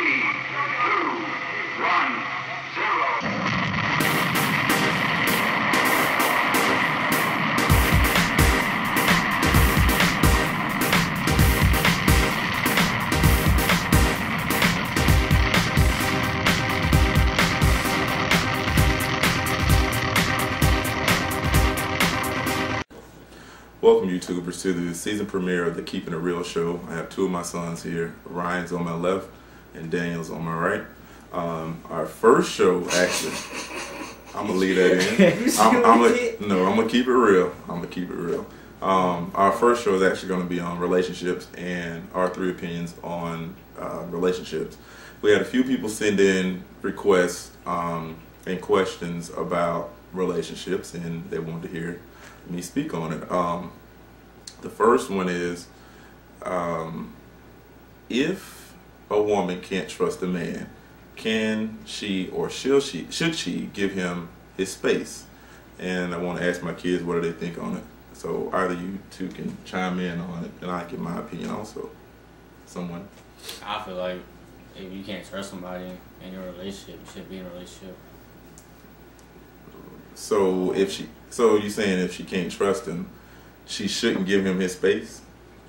Welcome, YouTubers, to the season premiere of the Keeping It Real show. I have two of my sons here. Ryan's on my left and Daniel's on my right. Our first show, actually, I'm gonna leave that in. I'm gonna keep it real. I'm gonna keep it real. Our first show is actually going to be on relationships and our three opinions on relationships. We had a few people send in requests and questions about relationships, and they wanted to hear me speak on it. The first one is, if a woman can't trust a man, can she or should she give him his space? And I want to ask my kids, what do they think on it? So either you two can chime in on it, and I give my opinion also. Someone? I feel like if you can't trust somebody in your relationship, you should be in a relationship. So you're saying if she can't trust him, she shouldn't give him his space,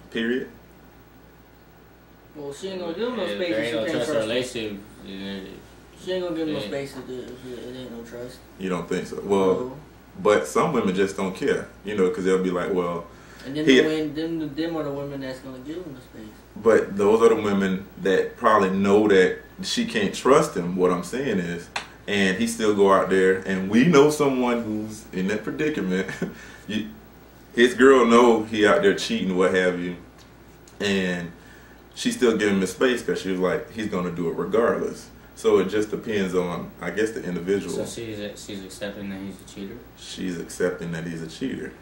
period? Well, she ain't gonna give him no space if she can't trust him. Relationship. She ain't gonna give him no space if it ain't no trust. You don't think so? Well, but some women just don't care, because they'll be like, well... And then them are the women that's gonna give him the space. But those are the women that probably know that she can't trust him, what I'm saying is, and he still go out there, and we know someone who's in that predicament. His girl know he out there cheating, what have you, and she still give him his space because she was like, he's gonna do it regardless. So it just depends on, I guess, the individual. So she's accepting that he's a cheater? She's accepting that he's a cheater.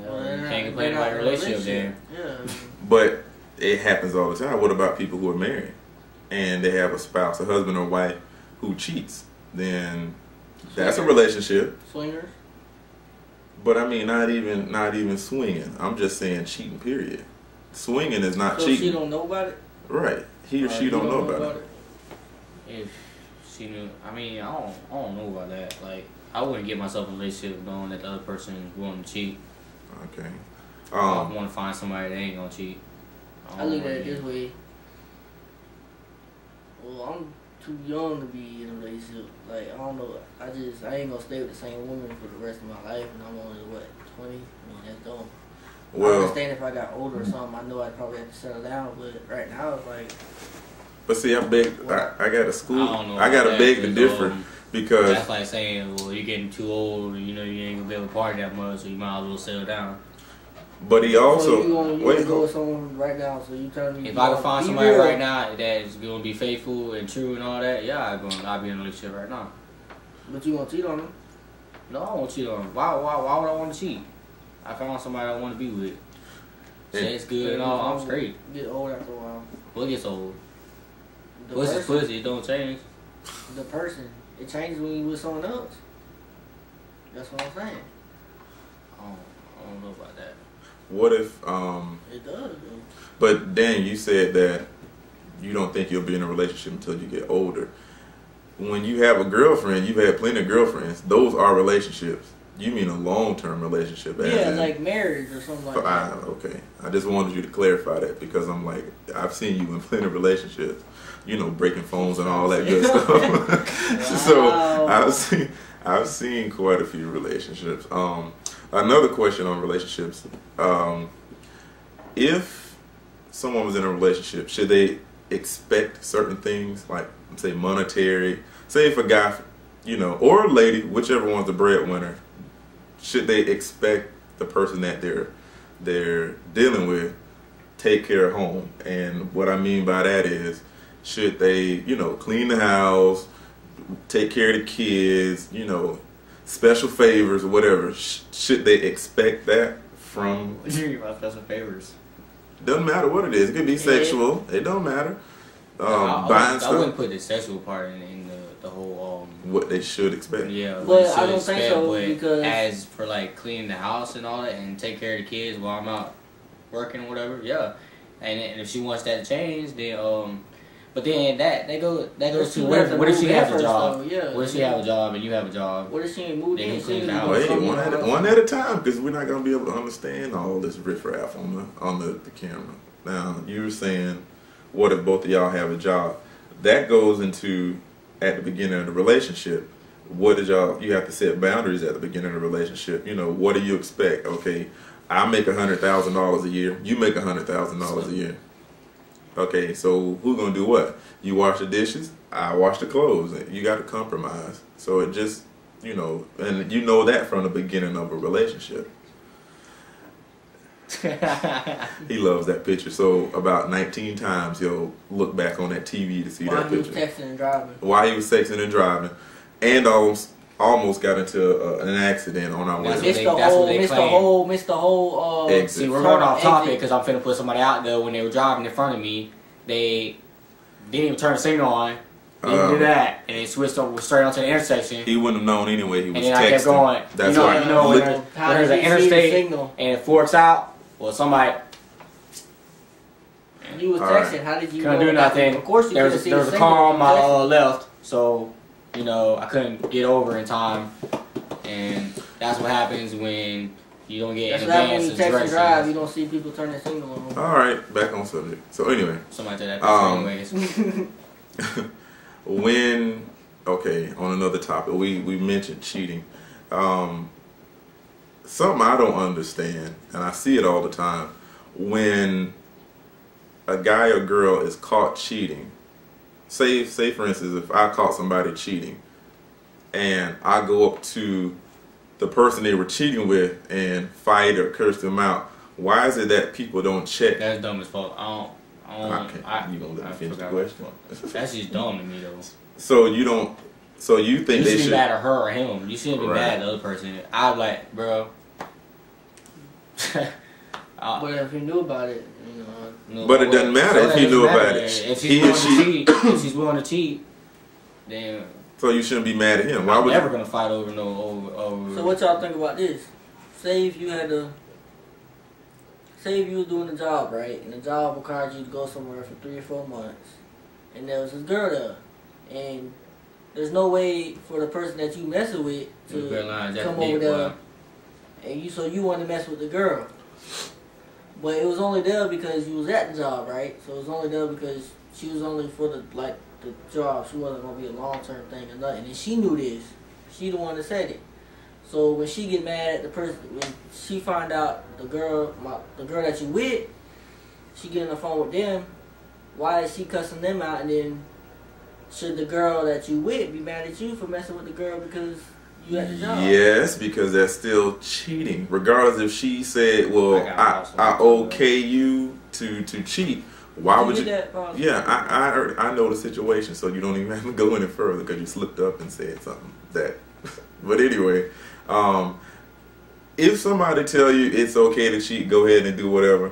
Well, you can't complain about your relationship then. Yeah. But it happens all the time. What about people who are married and they have a spouse, a husband or wife, who cheats? Then that's a relationship. Swingers. But I mean, not even swinging. I'm just saying cheating, period. Swinging is not cheating. So she don't know about it? Right. He or she don't know about it. If she knew, I mean, I don't know about that. Like, I wouldn't get myself in a relationship knowing that the other person is going to cheat. Okay. I want to find somebody that ain't gonna cheat. I look at it this way. Well, I'm too young to be in a relationship. Like, I don't know. I ain't gonna stay with the same woman for the rest of my life, and I'm only, what, 20? I mean, that's dumb. Well, I understand if I got older or something, I know I'd probably have to settle down, but right now it's like... But see, I gotta beg to differ, because... That's like saying, well, you're getting too old, and you ain't gonna be able to party that much, so you might as well settle down. But he also... So you gonna go with someone right now, so you telling me... If I can find somebody right now that's gonna be faithful and true and all that, yeah, I'll be in a relationship right now. But you gonna cheat on them? No, I won't cheat on them. Why would I want to cheat? I found somebody I want to be with. Say it's good and all, I'm straight. Get old after a while. What gets old? Pussy's pussy, it don't change. The person. It changes when you with someone else. That's what I'm saying. I don't know about that. What if... It does, though. But Dan, you said that you don't think you'll be in a relationship until you get older. When you have a girlfriend, you've had plenty of girlfriends. Those are relationships. You mean a long-term relationship? Yeah, like marriage or something like that. Okay. I just wanted you to clarify that, because I'm like, I've seen you in plenty of relationships. Breaking phones and all that good stuff. Wow. So I've seen quite a few relationships. Another question on relationships: if someone was in a relationship, should they expect certain things, like say monetary? Say if a guy, or a lady, whichever one's the breadwinner, should they expect the person that they're dealing with take care of home? And what I mean by that is, should they, clean the house, take care of the kids, special favors or whatever? Should they expect that from... What do you mean by special favors? Doesn't matter what it is. It could be sexual. It don't matter. Buying stuff. I wouldn't put the sexual part in the whole... what they should expect. Yeah, but I don't think so, because... As for, like, cleaning the house and all that and take care of the kids while I'm out working or whatever, yeah. And if she wants that to change, then... But then that goes to You what have to if she move has in a first, job? though, yeah. What if she have a job and you have a job? What if she ain't moved They in? can clean She the ain't house. Wait, come one in. at a time, because we're not gonna be able to understand all this riffraff on the camera. Now, you were saying, what if both of y'all have a job? That goes into at the beginning of the relationship. What did y'all? You have to set boundaries at the beginning of the relationship. You know, what do you expect? Okay, I make $100,000 a year. You make $100,000 a year. Okay, so who's gonna do what? You wash the dishes, I wash the clothes. You got to compromise. So it just, you know, and you know that from the beginning of a relationship. He loves that picture. So about 19 times he'll look back on that TV to see While that he was picture. texting and driving. While he was texting and driving, and almost got into an accident on our way. That's home. what they claim. Missed the whole. Exit. See, we're going off topic exit. because I'm finna put somebody out there when they were driving in front of me. They didn't even turn the signal on. They didn't do that, and they switched over straight onto the intersection. He wouldn't have known anyway. He was And then texting. I kept going. That's you know, why. you know when there's an interstate and it forks out. Well, somebody You was All texting. right. How did you? couldn't know do that? nothing. Of course, you there couldn't was see there the was a signal car on from my texting. left, so you know I couldn't get over in time, and that's what happens when you don't get That's in what happens when advance you of text and drive. You directions. don't see people turn their signal on. All right, back on subject. So anyway, Somebody said that. Anyways, when on another topic, we mentioned cheating. Something I don't understand, and I see it all the time, when a guy or girl is caught cheating. Say for instance, if I caught somebody cheating, and I go up to the person they were cheating with and fight or curse them out, why is it that people don't check? that's dumb as fuck. You gonna let me finish the forgot question? That's just dumb to me though. So you don't. So you think You they should be should? mad at her or him. You shouldn't be Right. mad at the other person. I'm like, bro. But if you knew about it, you know. No, But it doesn't matter if he knew about it. If He she's or willing she. to cheat, if she's willing to cheat, then So you shouldn't be mad at him. Why I'm would never you? gonna fight over over. So what y'all think about this? Say if you was doing a job, right, and the job required you to go somewhere for 3 or 4 months, and there was this girl there, and there's no way for the person that you messing with to come over there, and you want to mess with the girl, but it was only there because you was at the job, right? So it was only there because she was only for the job. She wasn't gonna be a long-term thing or nothing, and she knew this. She the one that said it. So when she get mad at the person, when she find out the girl that you with, she get on the phone with them. Why is she cussing them out? And then should the girl that you with be mad at you for messing with the girl because you at the job? Yes, because that's still cheating. Regardless if she said, "Well, I okay you to cheat." Why would you? Yeah, I know the situation, so you don't even have to go any further because you slipped up and said something that. But anyway, if somebody tell you it's okay to cheat, go ahead and do whatever.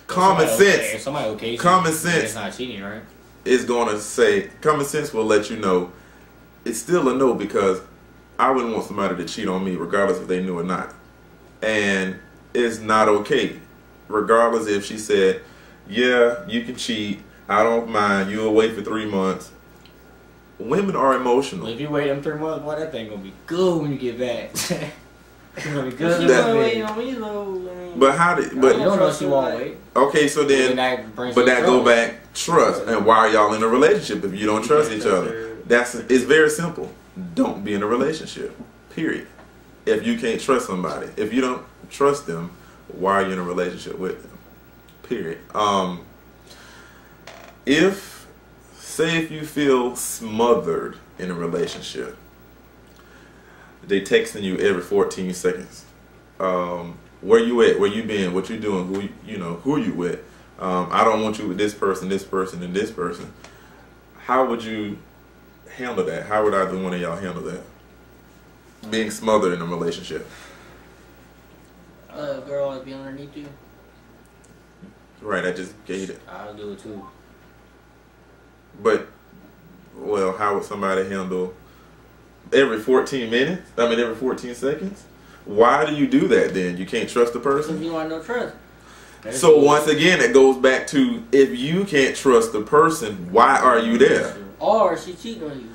Common sense. If somebody okay, Common sense. It's not cheating, right? Is gonna say common sense will let you know it's still a no, because I wouldn't want somebody to cheat on me regardless if they knew or not, and it's not okay regardless if she said, yeah, you can cheat, I don't mind, you'll wait for 3 months. Women are emotional. Well, if you wait them 3 months, boy, that thing gonna be good when you get back. It's gonna be good. She wasn't waiting on me though. But how did? You But don't know she won't wait. okay, so then, but that go back trust. And why are y'all in a relationship if you don't trust each other? It's very simple. Don't be in a relationship. Period. If you can't trust somebody, if you don't trust them, why are you in a relationship with them? Period. If you feel smothered in a relationship, they texting you every 14 seconds. Where you at? Where you been? What you doing? Who are you with? I don't want you with this person, and this person. How would you handle that? How would either one of y'all handle that? Being smothered in a relationship. A girl would be underneath you. Right, I just gave it. I'll do it too. But, well, how would somebody handle every 14 minutes? I mean, every 14 seconds? Why do you do that then? You can't trust the Because person? you don't have no trust. So once again, it goes back to if you can't trust the person, why are you there? Or she cheating on you.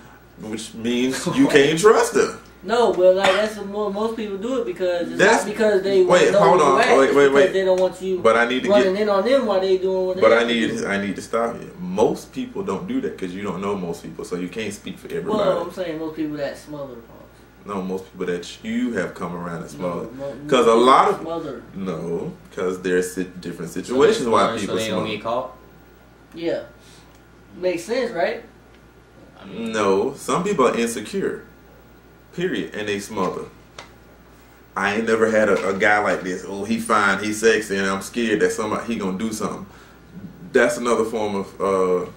Which means you can't trust her. No, but like that's what most people do it because it's not because they want to know wait. They don't want you. But I need to running in on them while they doing what they. But I need to stop you. Most people don't do that because you don't know most people, so you can't speak for everybody. Well, I'm saying most people that smother. No, most people that you have come around and smothered. Because a lot of no, because there's different situations why people so they don't get caught. Yeah, makes sense, right? I mean, no, some people are insecure. Period, and they smother. I ain't never had a guy like this. Oh, he fine, he sexy, and I'm scared that he gonna do something. That's another form of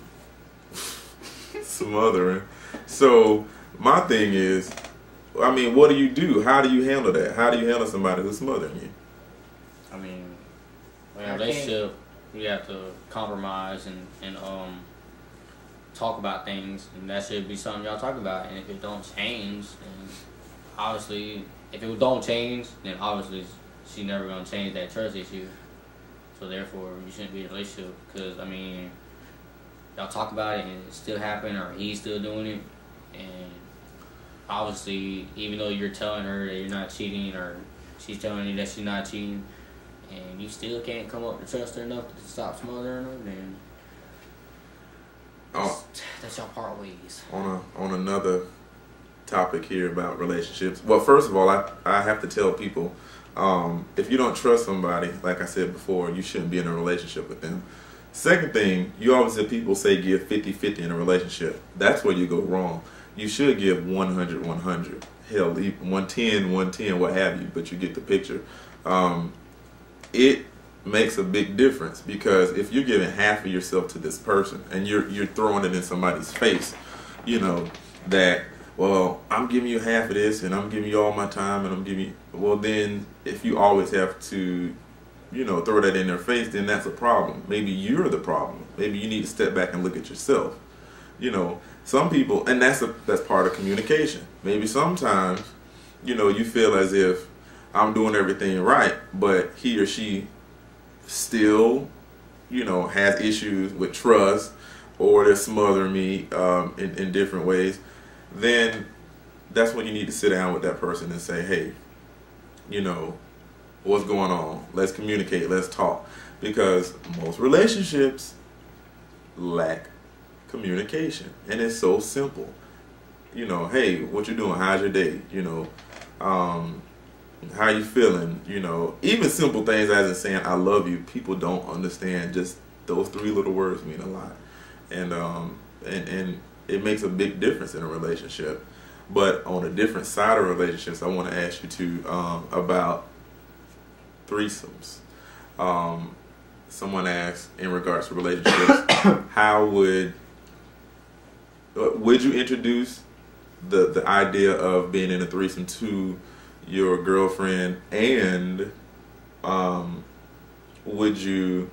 smothering. So my thing is, I mean, what do you do? How do you handle that? How do you handle somebody who's smothering you? I mean, in a relationship, you have to compromise and talk about things, and that should be something y'all talk about. And if it don't change, then obviously, if it don't change, then obviously she's never gonna change that trust issue. So therefore, you shouldn't be in a relationship because I mean, y'all talk about it and it still happen, or he's still doing it, and obviously, even though you're telling her that you're not cheating, or she's telling you that she's not cheating, and you still can't come up to trust her enough to stop smothering her, then that's y'all part ways. On another topic here about relationships. Well, first of all, I have to tell people, if you don't trust somebody, like I said before, you shouldn't be in a relationship with them. Second thing, you always hear people say give 50-50 in a relationship. That's where you go wrong. You should give 100-100. Hell, 110-110, what have you, but you get the picture. It makes a big difference because if you're giving half of yourself to this person and you're throwing it in somebody's face, you know, that, well, I'm giving you half of this and I'm giving you all my time and I'm giving you, well, then if you always have to, you know, throw that in their face, then that's a problem. Maybe you're the problem. Maybe you need to step back and look at yourself. You know, some people, and that's part of communication. Maybe sometimes, you know, you feel as if I'm doing everything right, but he or she still, you know, has issues with trust, or they're smothering me in different ways. Then that's when you need to sit down with that person and say, hey, you know, what's going on? Let's communicate. Let's talk. Because most relationships lack communication, and it's so simple. You know, hey, what you doing? How's your day? You know, how you feeling? You know, even simple things as in saying I love you. People don't understand. Just those 3 little words mean a lot, and it makes a big difference in a relationship. But on a different side of relationships, I want to ask you about threesomes. Someone asked in regards to relationships, how would you introduce the idea of being in a threesome to your girlfriend, and would you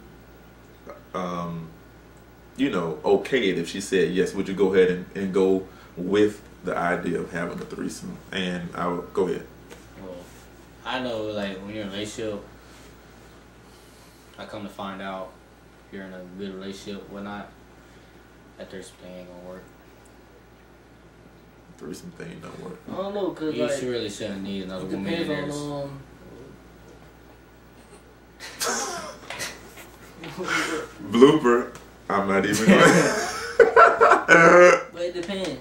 you know, okay it if she said yes? Would you go ahead and go with the idea of having a threesome? And I would go ahead. Well, I know, like, when you're in a relationship, I come to find out if you're in a good relationship or not, that threesome thing ain't gonna work. Threesome thing don't work. I don't know, cause you like, really shouldn't need another woman in there. Blooper. I'm not even going. But it depends.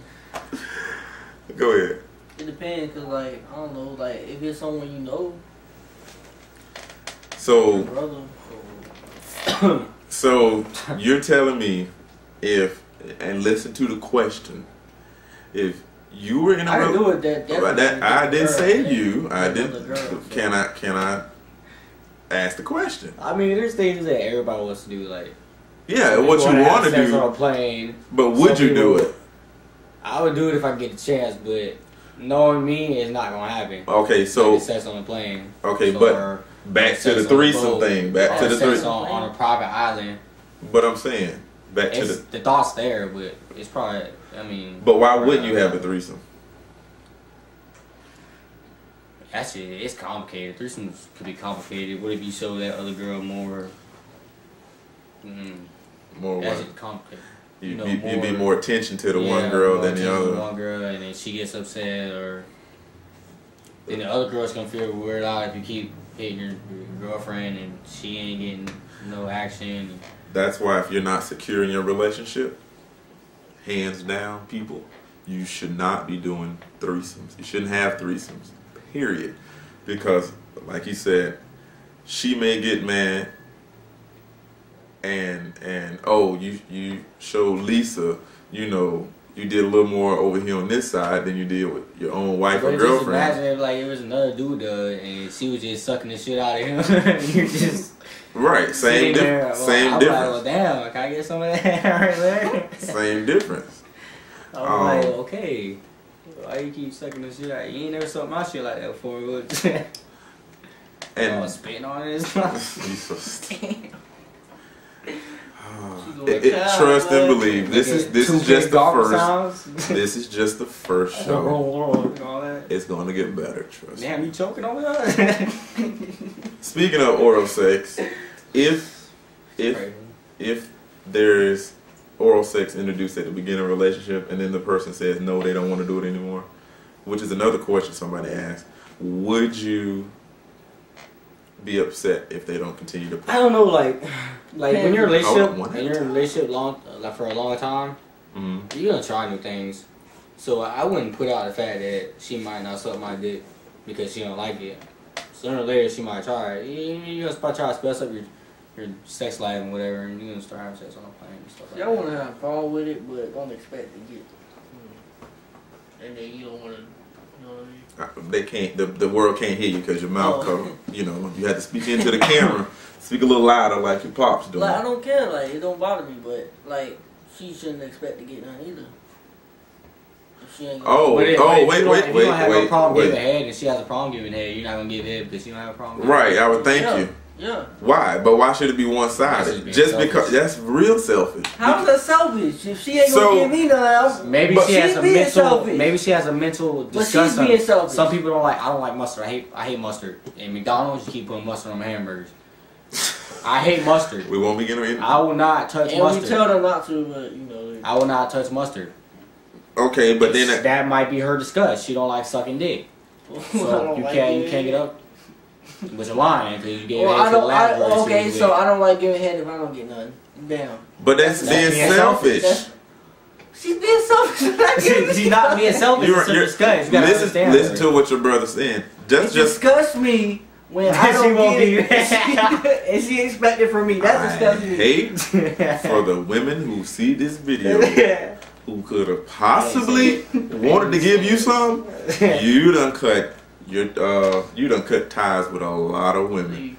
Go ahead. It depends, cause like, I don't know, like if it's someone you know. So. Brother. So you're telling me and listen to the question, if you were in a relationship, I didn't say you. I didn't. Can I ask the question? I mean, there's things that everybody wants to do, like. Yeah, what you want to do. On a plane. But would you do it? I would do it if I get the chance, but knowing me, it's not gonna happen. Okay, so like sex on a plane. Okay, so, but back to the threesome thing. Back to the threesome on a private island. But I'm saying back to the thought's there, but it's probably. I mean. But why wouldn't you have a threesome? Actually, it's complicated. Threesomes could be complicated. What if you show that other girl more More That's what? complicated. You be more attention to the one girl than the other. One girl, and then she gets upset, or then the other girl's gonna feel weird out if you keep hitting your girlfriend and she ain't getting no action. That's why if you're not secure in your relationship, hands down, people, you should not be doing threesomes. You shouldn't have threesomes, period. Because, like he said, she may get mad and oh, you showed Lisa, you know, you did a little more over here on this side than you did with your own wife or girlfriend. Just imagine if like it was another dude and she was just sucking the shit out of him. You just right, same difference. Same difference. Like, well, damn, can I get some of that right there? Same difference. I'm like, okay, why you keep sucking the shit out? You ain't never sucked my shit like that before. And spitting on it. You so stupid. Trust and believe. This is just the first. This is just the first show. It's gonna get better. Trust. Damn, you choking on that? Speaking of oral sex, if there's oral sex introduced at the beginning of a relationship and then the person says no, they don't want to do it anymore, which is another question somebody asked, would you be upset if they don't continue to play? I don't know, like when you're in a relationship long, like for a long time, you're gonna try new things. So I wouldn't put out the fact that she might not suck my dick because she don't like it. Sooner or later she might try it. You're gonna probably try to spice up your sex life and whatever, and you're gonna start having sex on the plane and stuff like that. Y'all wanna have a problem with it, but don't expect to get. And then you don't wanna. You know what I mean? They can't. The world can't hear you because your mouth covered. You know, you have to speak into the camera. Speak a little louder, like your pops doing. Like I don't care. Like it don't bother me, but like she shouldn't expect to get none either. If she ain't wait. If you don't have a problem giving head, and she has a problem giving head, you're not gonna give head because you don't have a problem. Right. I would thank you. Yeah. Why? But why should it be one-sided? Just selfish. Because that's real selfish. How is that selfish? If she ain't gonna give me none, maybe she has a mental. Selfish. Maybe she has a mental disgust. But she's being selfish. Some people don't like. I don't like mustard. I hate mustard. In McDonald's, you keep putting mustard on my hamburgers. I hate mustard. We won't be getting in. I will not touch mustard. We tell them not to, but you know. I will not touch mustard. Okay, but then that might be her disgust. She don't like sucking dick. So you can't get up. But you're lying because you gave head to the last person. Okay, so I don't like giving head if I don't get none. Damn. But that's being selfish. She's being selfish. She's not being selfish. It's her disgust. Listen to what your brother's saying. Just disgust me when I don't get it. And she expected from me. That's disgusting. Hate for the women who see this video. Who could have possibly wanted to give you some? You done cut ties with a lot of women.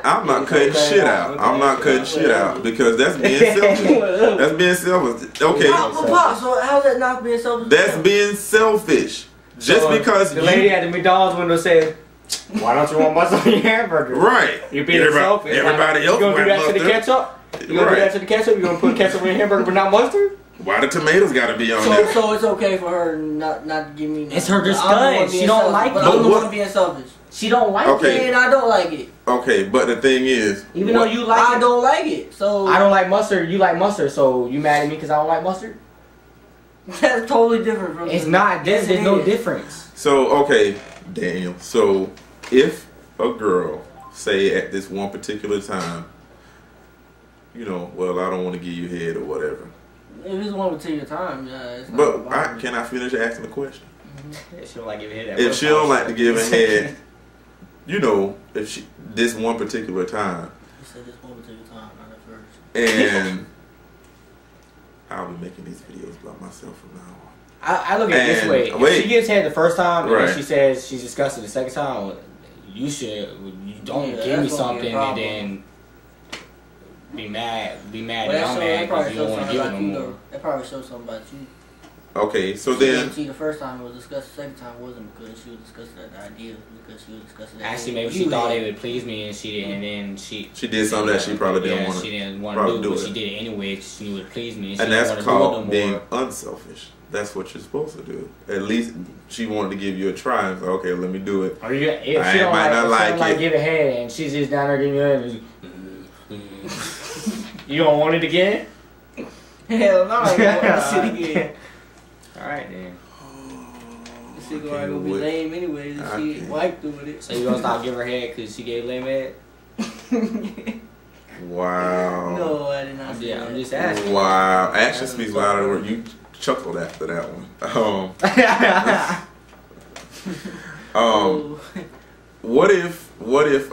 I'm not cutting shit out. I'm not cutting shit out because that's being selfish. That's being selfish. Okay. So how's that not being selfish? That's being selfish. Just because the lady at the McDonald's window said, "Why don't you want mustard on your hamburger?" Right. You're being selfish. Everybody else gonna do that to the ketchup? You gonna do that to the ketchup? You gonna put ketchup on your hamburger but not mustard? Why the tomatoes gotta be on there? So it's okay for her not to give me. It's her disgust. She don't like it. I'm the one being selfish. She don't like it, and I don't like it. Okay, but the thing is, even though you like it, I don't like it. So I don't like mustard. You like mustard, so you mad at me because I don't like mustard? That's totally different from. It's not. There's no difference. So okay, Daniel. So if a girl say at this one particular time, you know, well, I don't want to give you head or whatever. If it's one particular time, yeah. It's not can I finish asking the question? If she don't like giving head. If she don't like to give a head, you know, if she this one particular time. You said this one particular time, not at first. And I'll be making these videos about myself from now on. I look at it this way. If she gives head the first time and then she says she's disgusted the second time, you don't give me something and then be mad and I'm mad because you don't want to give it no more. That probably shows something about you. Okay, so then. See, the first time it was discussed, the second time wasn't because she was discussing the idea, because she was discussing that. Actually, maybe she thought it would please me and she didn't, and then she did something that she probably didn't want to. She didn't want to do, but she did it anyway because she knew it would please me. And that's called being unselfish. That's what you're supposed to do. At least she wanted to give you a try. And say, okay, let me do it. Or if she don't like give a head and she's just down there giving you head, You don't want it again? Hell no, I don't want that shit again. Alright then. This shit gonna be lame anyways. This shit wiped with it. So you gonna stop giving her head because she gave lame head? Wow. No, I did not say that. I'm just asking. Wow. Action speaks louder than words. You chuckled after that one. What if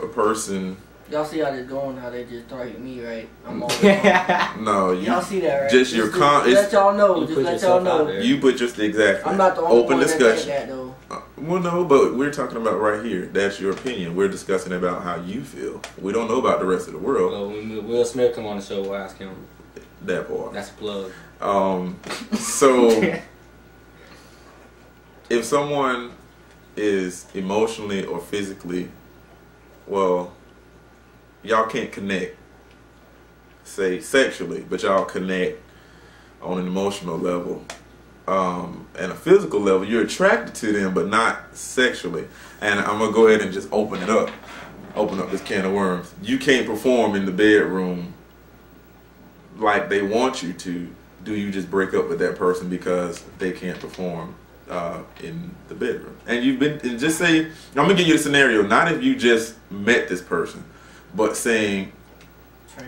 a person... Y'all see how this going? How they just target me, right? I'm always No, y'all see that, right? Just your let y'all know. Just let y'all know. You put just exactly. I'm not the only open one discussion. that though. Well, no, but we're talking about right here. That's your opinion. We're discussing about how you feel. We don't know about the rest of the world. Well, when Will Smith come on the show, we'll ask him. That part. That's a plug. So if someone is emotionally or physically, well, y'all can't connect, say sexually, but y'all connect on an emotional level, and a physical level, you're attracted to them, but not sexually. And I'm gonna go ahead and just open up this can of worms. You can't perform in the bedroom like they want you to. Do you just break up with that person because they can't perform in the bedroom? And just say, I'm gonna give you the scenario, not if you just met this person, but saying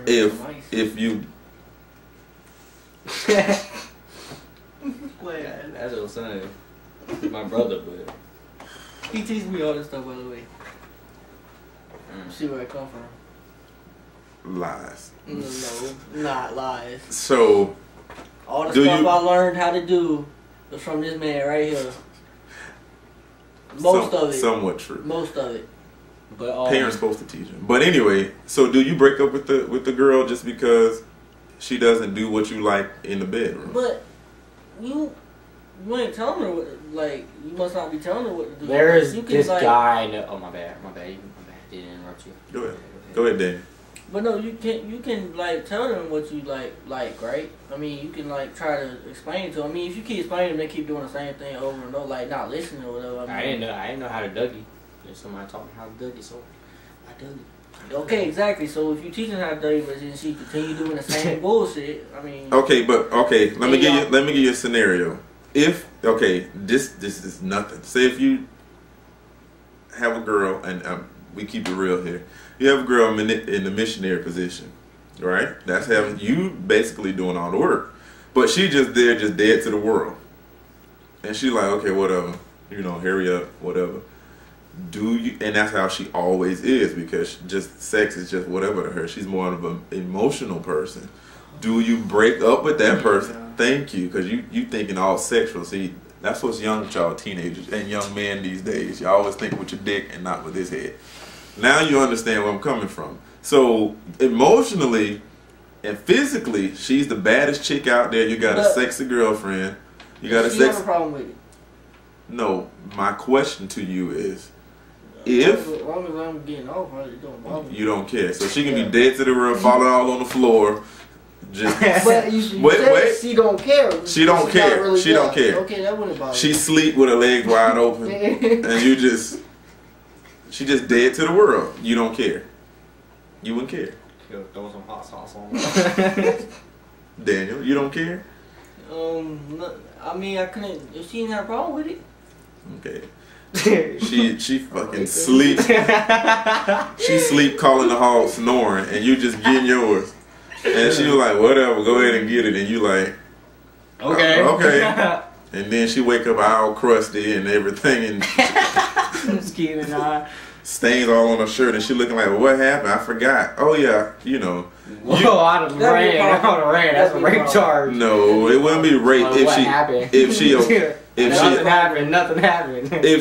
if you that's what I'm saying. He's my brother, but he teaches me all this stuff, by the way. See where I come from. Lies. No, not lies. So all the stuff I learned how to do was from this man right here. Most of it. Somewhat true. Most of it. But parents supposed to teach them. But anyway, so do you break up with the girl just because she doesn't do what you like in the bedroom? But you ain't telling her what you must not be telling her what to do. There is this guy. Oh my bad. Didn't interrupt you. Go ahead, Dan. But no, you can like tell them what you like, right? I mean, you can like try to explain to them. I mean, if you keep explaining, they keep doing the same thing over and over, like not listening or whatever. I didn't know how to Dougie. There's somebody taught me how to Dougie, so I dug it. Okay, exactly. So if you teaching how to Dougie, but then she continue doing the same bullshit, I mean. Let me give you a scenario. If this is nothing. Say if you have a girl, and we keep it real here. You have a girl in the missionary position, right? That's having you basically doing all the work, but she just there, just dead to the world, and she like, okay, whatever, hurry up, whatever. Do you? And that's how she always is, because just sex is just whatever to her. She's more of an emotional person. Do you break up with that person? Yeah. Thank you, because you thinking all sexual. See, that's what's young with y'all teenagers and young men these days. You always think with your dick and not with his head. Now you understand where I'm coming from. So emotionally and physically, she's the baddest chick out there. You got a sexy girlfriend. You got a sexy. Have a problem with it? No, my question to you is, as long as I'm getting off, it don't bother me. You don't care. So she can be dead to the world, falling all on the floor. Just but wait. She don't care. She don't care. Really she don't care. Okay, that wouldn't bother me. She sleep with her legs wide open, and she just dead to the world. You don't care. You wouldn't care. Throw some hot sauce on. Daniel, you don't care? I mean, I couldn't. If she didn't have a problem with it. Okay. She fucking sleep. She sleep calling the hall snoring, and you just getting yours. And she was like, whatever, go ahead and get it. And you like, okay. Okay. And then she wake up all crusty and everything, and stains all on her shirt, and she looking like, well, what happened? I forgot. Oh yeah, Whoa, I'd have ran. That's a rape charge. No, it wouldn't be rape Nothing happened. If she happened. If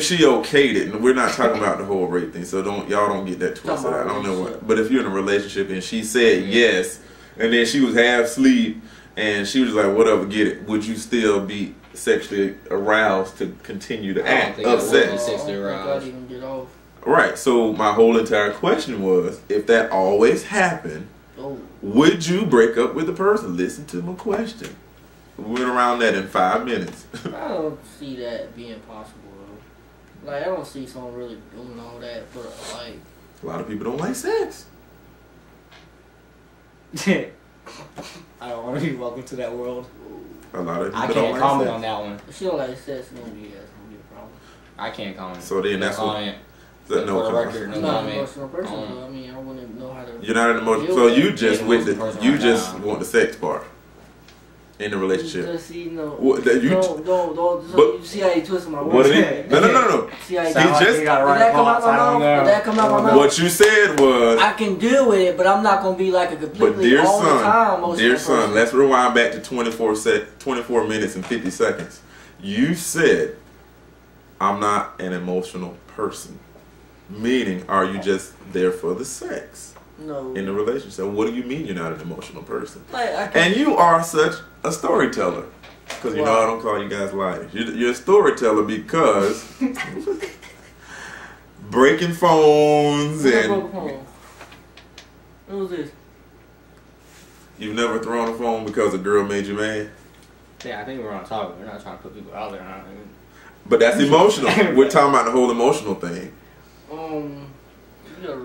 she okayed it, and we're not talking about the whole rape thing, so y'all don't get that twisted. I don't know what. But if you're in a relationship and she said yes, and then she was half asleep, and she was like, whatever, get it, would you still be sexually aroused to continue to act upset? Sexually aroused. Even get off. Right. So my whole entire question was, if that always happened, would you break up with the person? Listen to my question. We went around that in 5 minutes. I don't see that being possible, though. Like, I don't see someone really doing all that, but like, a lot of people don't like sex. I don't want to be welcome to that world. A lot of people I don't can't like comment sex. on that one. If she don't like sex, it's gonna be a problem. I can't comment. So then that's what. comment. That no For the comment. record, no I'm not an comment. emotional person, so I mean, I wouldn't know how to. You're not an emotional. deal So with you it. just Yeah, with the emotional person you right just now. want the sex part in the relationship. Just see, no. What, that you, Don't. So but- you see how you twisting my words? what did he? No. See how you Sound like just- you got Did right that come out thoughts, my I don't mouth? know. Did that come out my mouth? What you said was. I can deal with it, but I'm not gonna be like a But completely dear all the time. son, dear son, let's rewind back to 24 minutes and 50 seconds. You said, I'm not an emotional person. Meaning, are you just there for the sex No. in the relationship? What do you mean you're not an emotional person? Like, I can, And you are such a storyteller. Because you know I don't call you guys liars. You're a storyteller because breaking phones Who's that and broke phone? Who's this? you've never thrown a phone because a girl made you mad. Yeah, I think we're on topic. We're not trying to put people out there. But that's emotional. We're talking about the whole emotional thing. You know,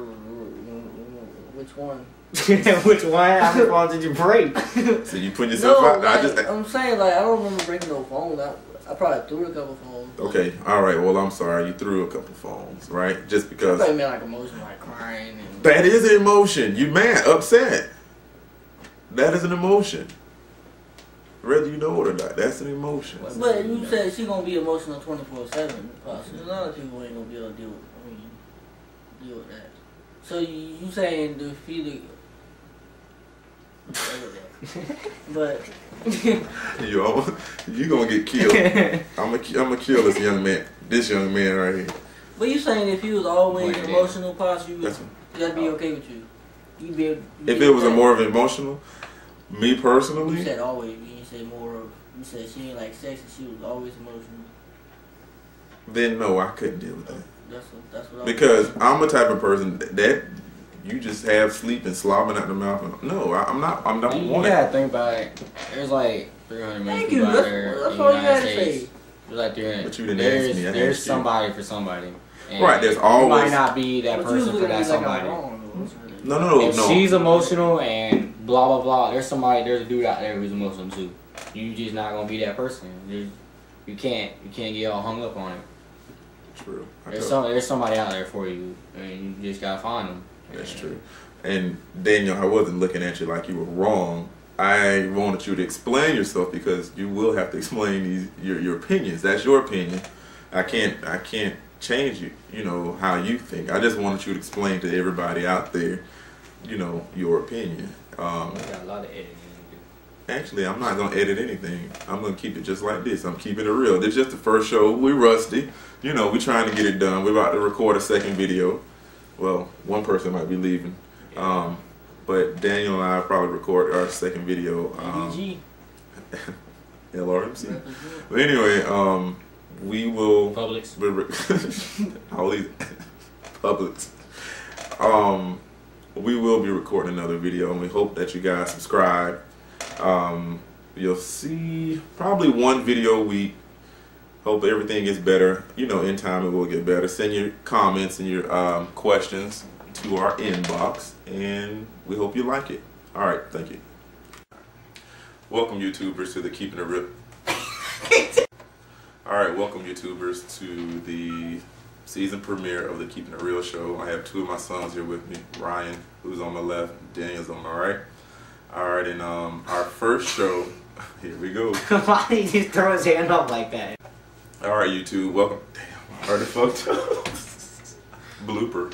which one? Which one? How many phones did you break? So you put yourself No, out. like, I'm saying, like, I don't remember breaking no phone. I probably threw a couple phones. Okay, all right. Well, I'm sorry. You threw a couple phones, right? Just I because. probably meant like emotion, like crying. And That is an emotion. You mad, upset. That is an emotion. Whether you know it or not, that's an emotion. But you said she gonna be emotional 24/7. Possibly. A lot of people ain't gonna be able to deal with that. So you saying the feeling? But you gonna get killed. I'm gonna kill this young man right here. But you saying if he was always Like that. emotional, possibly That's- that'd be okay with you? You'd be. If it was a more of emotional, me You personally, said always. You didn't say more of. You said she ain't like sex and she was always emotional. then no, I couldn't deal with that. That's what. Because I'm the type of person that you just have sleep and slobbing out the mouth. No, I'm not. I don't You want it. gotta think about it. There's like 300 million Thank people you. out there in That's the all you United gotta States. say. There's like 300. But you didn't ask me, I There's asked you. somebody for somebody. And Right, there's you always- might not be that But you person looking for at me that like I'm somebody. wrong, No. If she's emotional and blah blah blah, there's a dude out there who's emotional too. You just not gonna be that person. You can't get all hung up on it. True. There's somebody out there for you, and you just gotta find them. That's true. And Daniel, I wasn't looking at you like you were wrong. I wanted you to explain yourself because you will have to explain your opinions. That's your opinion. I can't change you know how you think. I just wanted you to explain to everybody out there, your opinion. We got a lot of editing to do. Actually, I'm not gonna edit anything. I'm gonna keep it just like this. I'm keeping it real. This is just the first show. We're rusty. We're trying to get it done. We're about to record a second video. Well, one person might be leaving. But Daniel and I probably record our second video. ADG. LRMC. But anyway, we will. Publix. All these Publix. We will be recording another video, and we hope that you guys subscribe. You'll see probably one video a week. Hope everything gets better. In time it will get better. Send your comments and your questions to our inbox, and we hope you like it. All right, thank you. Welcome, YouTubers, to the Keeping It Real. All right, welcome, YouTubers, to the season premiere of the Keeping It Real show. I have two of my sons here with me, Ryan, who's on my left, Daniel's on my right. All right, and our first show, here we go. Why did he just throw his hand up like that? All right, YouTube, welcome. Damn, I already fucked up. Blooper.